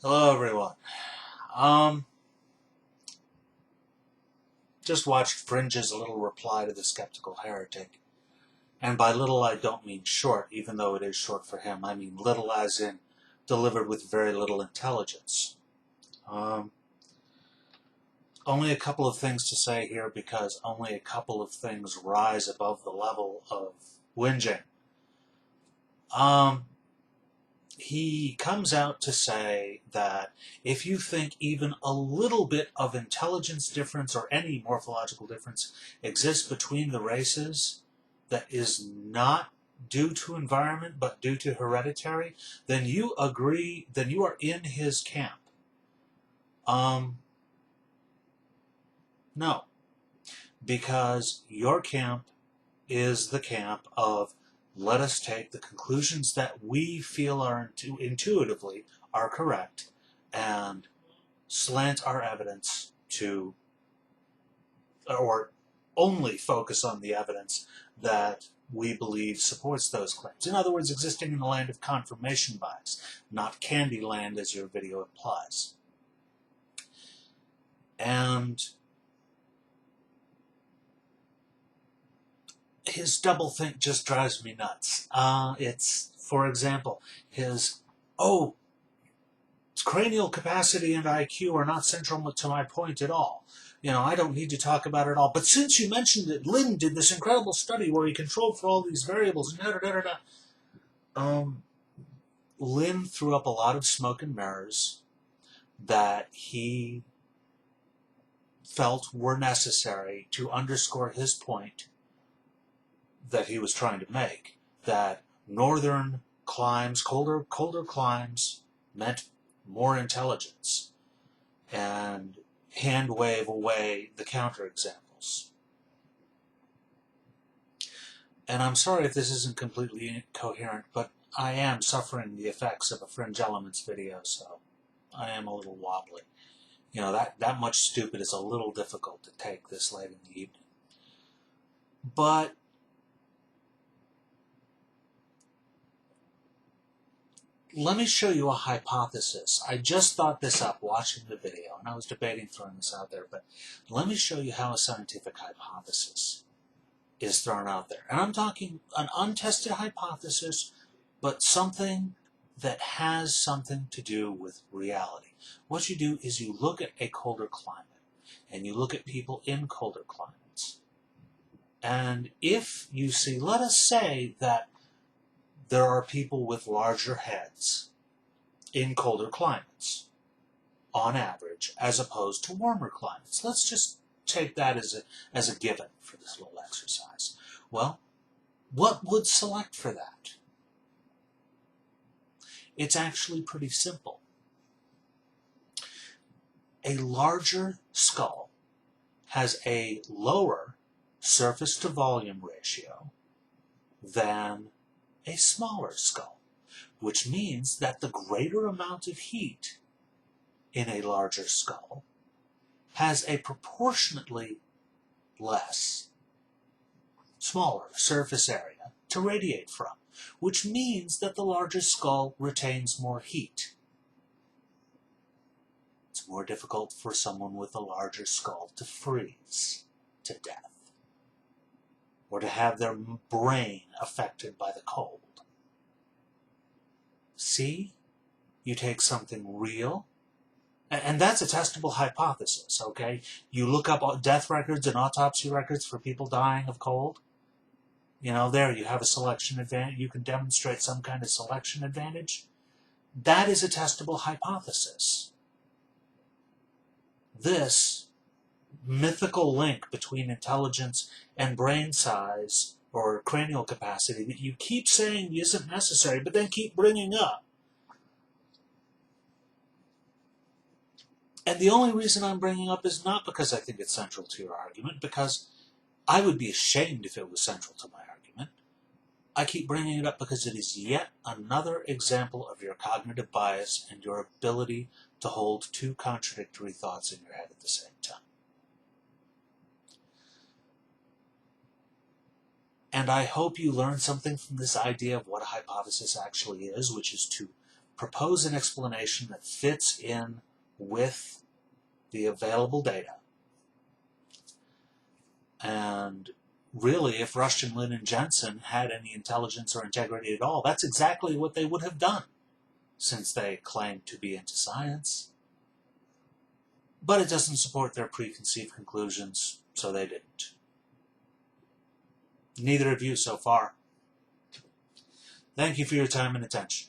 Hello, everyone. Um, just watched Fringe's little reply to the skeptical heretic. And by little, I don't mean short, even though it is short for him. I mean little as in delivered with very little intelligence. Um, only a couple of things to say here because only a couple of things rise above the level of whinging. He comes out to say that if you think even a little bit of intelligence difference or any morphological difference exists between the races that is not due to environment but due to hereditary, then you agree, then you are in his camp. No, because your camp is the camp of let us take the conclusions that we feel are intuitively are correct and slant our evidence to, or only focus on the evidence that we believe supports those claims. In other words, existing in the land of confirmation bias, not candy land as your video implies. And his doublethink just drives me nuts. It's, for example, his, oh, cranial capacity and IQ are not central to my point at all. You know, I don't need to talk about it all. But since you mentioned that Lynn did this incredible study where he controlled for all these variables, and Lynn threw up a lot of smoke and mirrors that he felt were necessary to underscore his point that he was trying to make, that northern climes, colder climes, meant more intelligence, and hand wave away the counterexamples. And I'm sorry if this isn't completely incoherent, but I am suffering the effects of a Fringe Elements video, so I am a little wobbly. You know, that much stupid is a little difficult to take this late in the evening. But let me show you a hypothesis. I just thought this up watching the video, and I was debating throwing this out there, but let me show you how a scientific hypothesis is thrown out there. And I'm talking an untested hypothesis, but something that has something to do with reality. What you do is you look at a colder climate, and you look at people in colder climates. And if you see, let us say that there are people with larger heads in colder climates, on average, as opposed to warmer climates. Let's just take that as a given for this little exercise. Well, what would select for that? It's actually pretty simple. A larger skull has a lower surface to volume ratio than a smaller skull, which means that the greater amount of heat in a larger skull has a proportionately less, smaller surface area to radiate from, which means that the larger skull retains more heat. It's more difficult for someone with a larger skull to freeze to death or to have their brain affected by the cold. See? You take something real, and that's a testable hypothesis, okay? You look up death records and autopsy records for people dying of cold. You know, there you have a selection advantage. You can demonstrate some kind of selection advantage. That is a testable hypothesis. This mythical link between intelligence and brain size or cranial capacity that you keep saying isn't necessary, but then keep bringing up. And the only reason I'm bringing up is not because I think it's central to your argument, because I would be ashamed if it was central to my argument. I keep bringing it up because it is yet another example of your cognitive bias and your ability to hold two contradictory thoughts in your head at the same time. And I hope you learn something from this idea of what a hypothesis actually is, which is to propose an explanation that fits in with the available data. And really, if Rushton, Lin, and Jensen had any intelligence or integrity at all, that's exactly what they would have done, since they claim to be into science. But it doesn't support their preconceived conclusions, so they didn't. Neither of you so far. Thank you for your time and attention.